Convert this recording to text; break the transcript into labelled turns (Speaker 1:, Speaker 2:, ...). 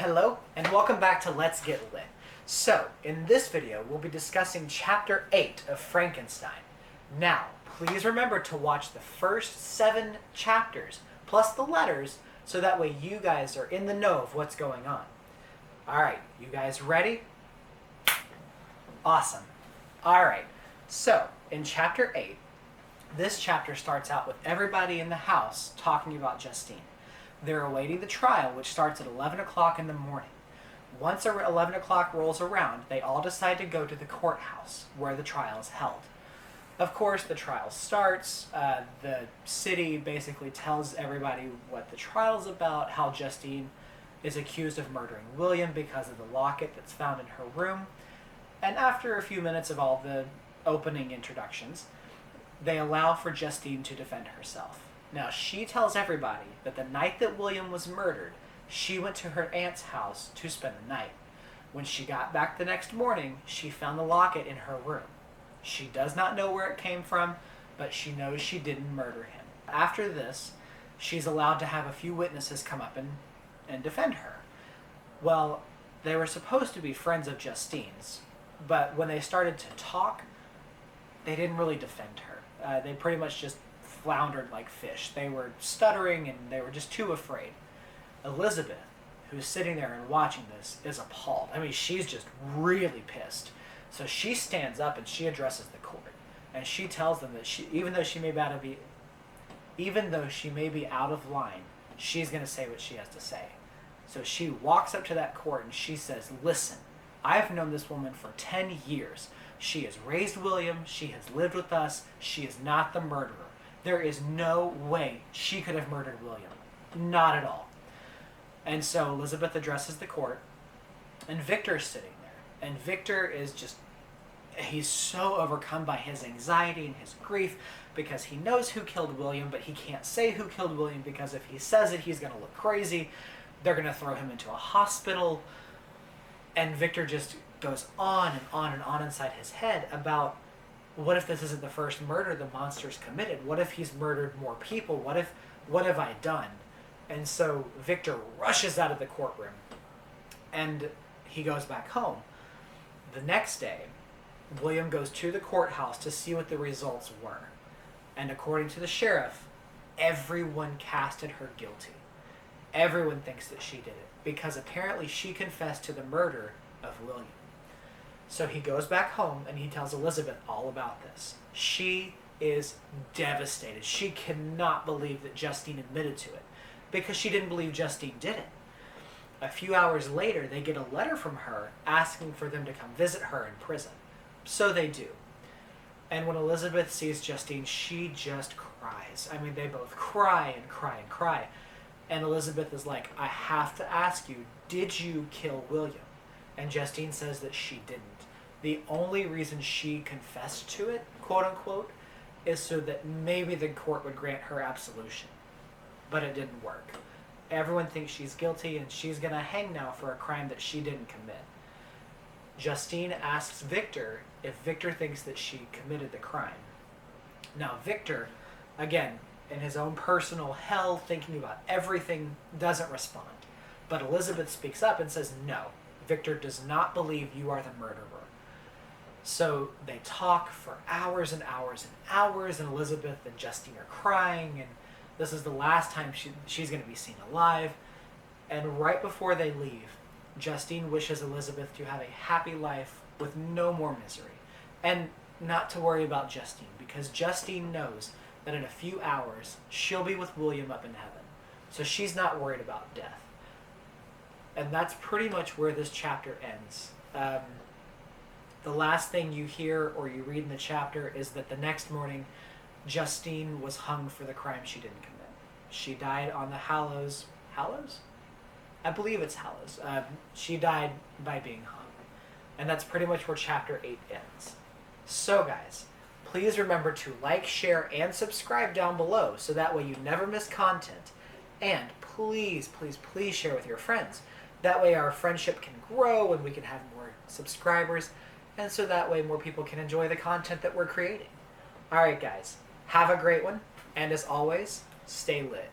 Speaker 1: Hello, and welcome back to Let's Get Lit. So, in this video, we'll be discussing Chapter 8 of Frankenstein. Now, please remember to watch the first 7 chapters, plus the letters, so that way you guys are in the know of what's going on. Alright, you guys ready? Awesome. Alright, so, in Chapter 8, this chapter starts out with everybody in the house talking about Justine. They're awaiting the trial, which starts at 11 o'clock in the morning. Once 11 o'clock rolls around, they all decide to go to the courthouse, where the trial is held. Of course, the trial starts. The city basically tells everybody what the trial's about, how Justine is accused of murdering William because of the locket that's found in her room. And after a few minutes of all the opening introductions, they allow for Justine to defend herself. Now, she tells everybody that the night that William was murdered, she went to her aunt's house to spend the night. When she got back the next morning, she found the locket in her room. She does not know where it came from, but she knows she didn't murder him. After this, she's allowed to have a few witnesses come up and defend her. Well, they were supposed to be friends of Justine's, but when they started to talk, they didn't really defend her. They pretty much just floundered like fish. They were stuttering and they were just too afraid. Elizabeth, who's sitting there and watching this, is appalled. I mean, she's just really pissed. So she stands up and she addresses the court, and she tells them that even though she may be out of line, she's going to say what she has to say. So she walks up to that court and she says, "Listen, I've known this woman for 10 years. She has raised William. She has lived with us. She is not the murderer. There is no way she could have murdered William. Not at all." And so Elizabeth addresses the court, and Victor's sitting there. And Victor is he's so overcome by his anxiety and his grief because he knows who killed William, but he can't say who killed William because if he says it, he's going to look crazy. They're going to throw him into a hospital. And Victor just goes on and on and on inside his head about, what if this isn't the first murder the monster's committed? What if he's murdered more people? What have I done? And so Victor rushes out of the courtroom and he goes back home. The next day, William goes to the courthouse to see what the results were. And according to the sheriff, everyone casted her guilty. Everyone thinks that she did it because apparently she confessed to the murder of William. So he goes back home and he tells Elizabeth all about this. She is devastated. She cannot believe that Justine admitted to it because she didn't believe Justine did it. A few hours later, they get a letter from her asking for them to come visit her in prison. So they do. And when Elizabeth sees Justine, she just cries. I mean, they both cry and cry and cry. And Elizabeth is like, "I have to ask you, did you kill William?" And Justine says that she didn't. The only reason she confessed to it, quote unquote, is so that maybe the court would grant her absolution. But it didn't work. Everyone thinks she's guilty and she's going to hang now for a crime that she didn't commit. Justine asks Victor if Victor thinks that she committed the crime. Now Victor, again, in his own personal hell, thinking about everything, doesn't respond. But Elizabeth speaks up and says, "No, Victor does not believe you are the murderer." So they talk for hours and hours and hours, and Elizabeth and Justine are crying, and this is the last time she's going to be seen alive. And right before they leave, Justine wishes Elizabeth to have a happy life with no more misery, and not to worry about Justine, because Justine knows that in a few hours she'll be with William up in heaven. So she's not worried about death. And that's pretty much where this chapter ends. The last thing you hear or you read in the chapter is that the next morning, Justine was hung for the crime she didn't commit. She died on the Hallows. Hallows? I believe it's Hallows. She died by being hung. And that's pretty much where chapter 8 ends. So guys, please remember to like, share, and subscribe down below so that way you never miss content. And please, please, please share with your friends. That way our friendship can grow and we can have more subscribers. And so that way more people can enjoy the content that we're creating. Alright guys, have a great one. And as always, stay lit.